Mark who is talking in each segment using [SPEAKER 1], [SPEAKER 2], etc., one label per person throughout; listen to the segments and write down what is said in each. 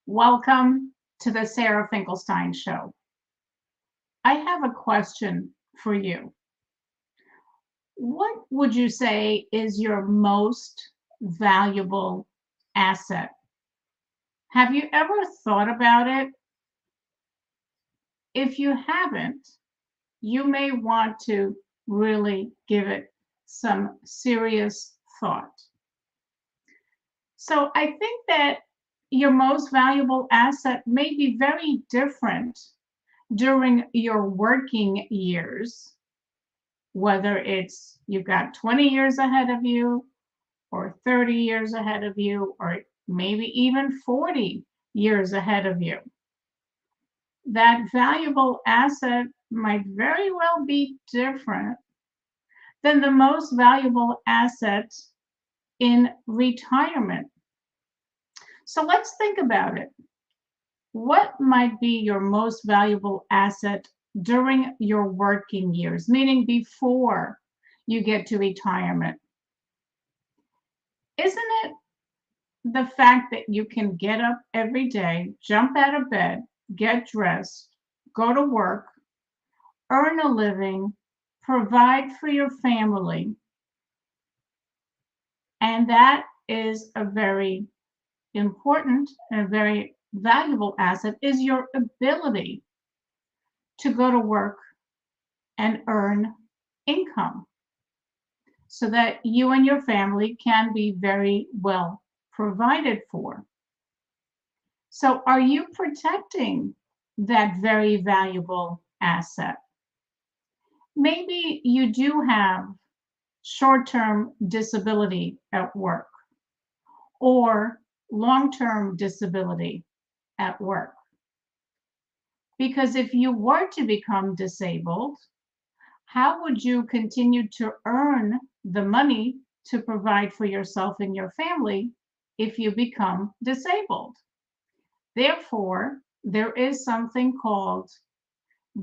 [SPEAKER 1] Welcome to the Sarah Finkelstein Show. I have a question for you. What would you say is your most valuable asset? Have you ever thought about it? If you haven't, you may want to really give it some serious thought. So I think that your most valuable asset may be very different during your working years, whether it's you've got 20 years ahead of you, or 30 years ahead of you, or maybe even 40 years ahead of you. That valuable asset might very well be different than the most valuable asset in retirement. So let's think about it. What might be your most valuable asset during your working years, meaning before you get to retirement? Isn't it the fact that you can get up every day, jump out of bed, get dressed, go to work, earn a living, provide for your family? And that is a very important and very valuable asset, is your ability to go to work and earn income so that you and your family can be very well provided for. So are you protecting that very valuable asset? Maybe you do have short-term disability at work or long-term disability at work. Because if you were to become disabled, how would you continue to earn the money to provide for yourself and your family if you become disabled? Therefore, there is something called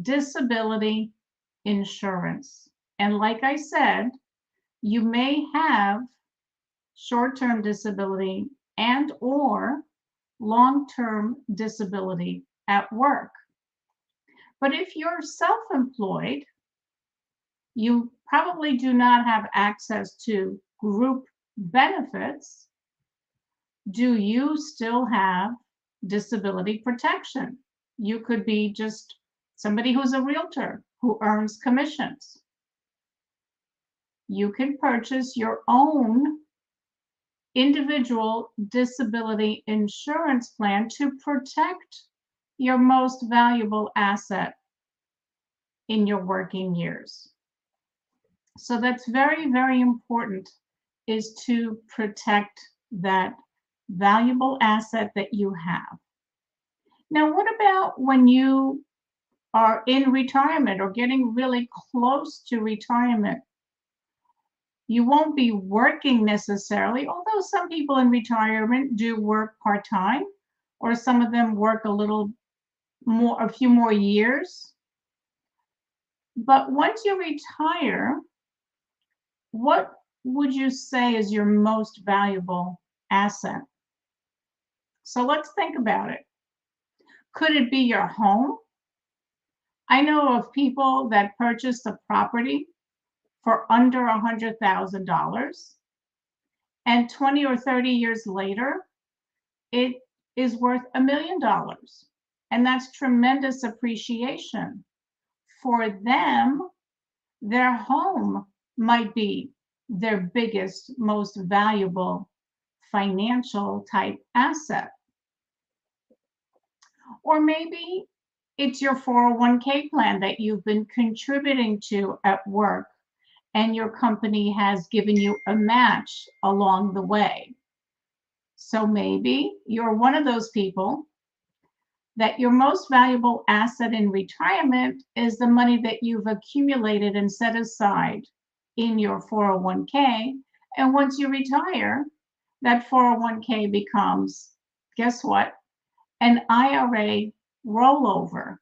[SPEAKER 1] disability insurance. And like I said, you may have short-term disability and or long-term disability at work. But if you're self-employed, you probably do not have access to group benefits. Do you still have disability protection? You could be just somebody who's a realtor who earns commissions. You can purchase your own individual disability insurance plan to protect your most valuable asset in your working years. So that's very, very important, is to protect that valuable asset that you have. Now, what about when you are in retirement or getting really close to retirement? You won't be working necessarily, although some people in retirement do work part-time, or some of them work a little more, a few more years. But once you retire, what would you say is your most valuable asset? So let's think about it. Could it be your home? I know of people that purchased a property for under $100,000, and 20 or 30 years later, it is worth $1 million. And that's tremendous appreciation. For them, their home might be their biggest, most valuable financial type asset. Or maybe it's your 401k plan that you've been contributing to at work, and your company has given you a match along the way. So maybe you're one of those people that your most valuable asset in retirement is the money that you've accumulated and set aside in your 401k. And once you retire, that 401k becomes, guess what? An IRA rollover.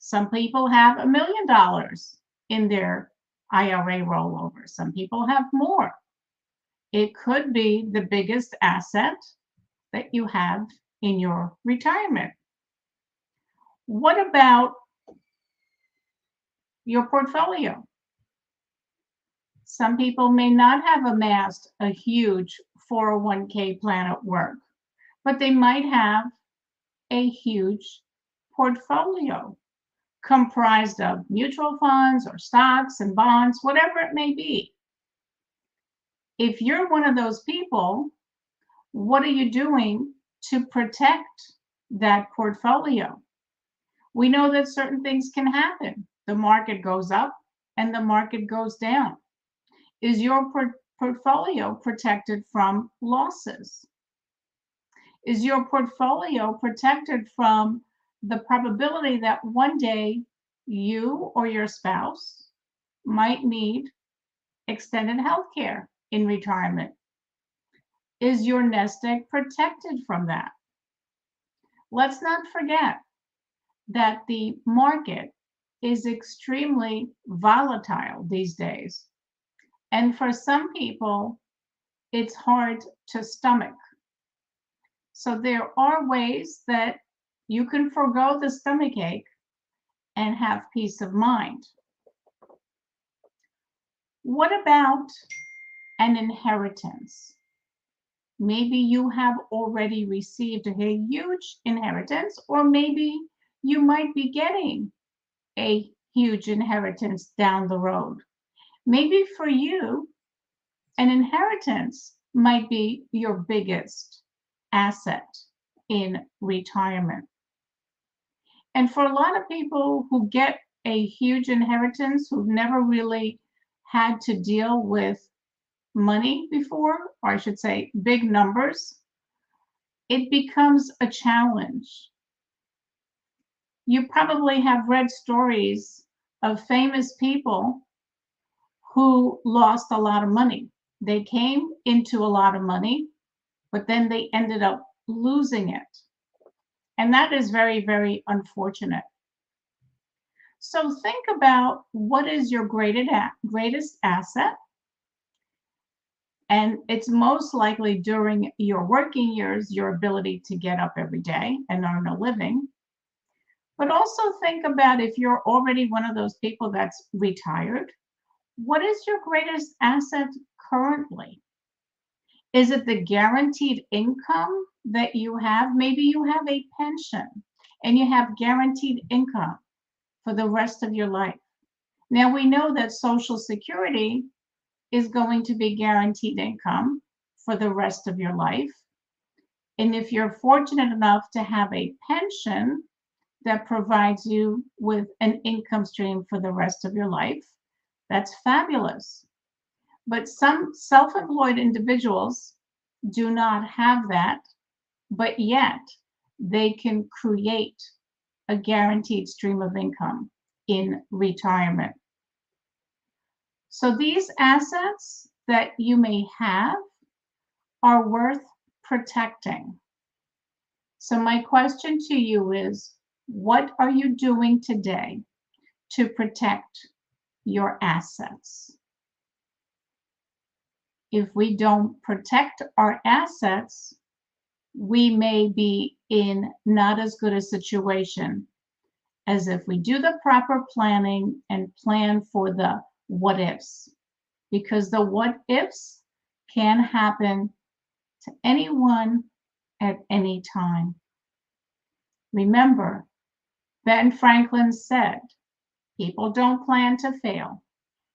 [SPEAKER 1] Some people have $1 million in their IRA rollover. Some people have more. It could be the biggest asset that you have in your retirement? What about your portfolio? Some people may not have amassed a huge 401k plan at work, but they might have a huge portfolio comprised of mutual funds or stocks and bonds, whatever it may be. If you're one of those people, what are you doing to protect that portfolio? We know that certain things can happen. The market goes up and the market goes down. Is your portfolio protected from losses? Is your portfolio protected from the probability that one day you or your spouse might need extended health care in retirement? Is your nest egg protected from that? Let's not forget that the market is extremely volatile these days. And for some people, it's hard to stomach. So there are ways that you can forego the stomach ache and have peace of mind. What about an inheritance? Maybe you have already received a huge inheritance, or maybe you might be getting a huge inheritance down the road. Maybe for you, an inheritance might be your biggest asset in retirement. And for a lot of people who get a huge inheritance, who've never really had to deal with money before, or I should say big numbers, it becomes a challenge. You probably have read stories of famous people who lost a lot of money. They came into a lot of money, but then they ended up losing it. And that is very, very unfortunate. So think about what is your greatest asset. And it's most likely during your working years, your ability to get up every day and earn a living. But also think about if you're already one of those people that's retired, what is your greatest asset currently? Is it the guaranteed income that you have? Maybe you have a pension and you have guaranteed income for the rest of your life. Now we know that Social Security is going to be guaranteed income for the rest of your life. And if you're fortunate enough to have a pension that provides you with an income stream for the rest of your life, that's fabulous. But some self-employed individuals do not have that, but yet they can create a guaranteed stream of income in retirement. So these assets that you may have are worth protecting. So my question to you is, what are you doing today to protect your assets? If we don't protect our assets, we may be in not as good a situation as if we do the proper planning and plan for the what ifs, because the what ifs can happen to anyone at any time. Remember, Ben Franklin said, people don't plan to fail,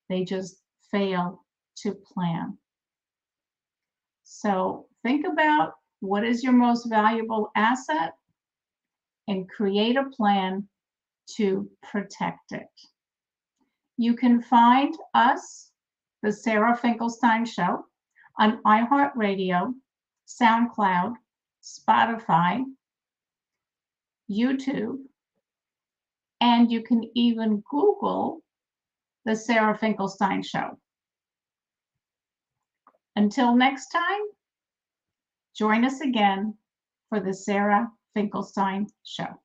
[SPEAKER 1] they just fail to plan. So think about what is your most valuable asset and create a plan to protect it. You can find us, the Sarah Finkelstein Show, on iHeartRadio, SoundCloud, Spotify, YouTube, and you can even Google the Sarah Finkelstein Show. Until next time, join us again for the Sarah Finkelstein Show.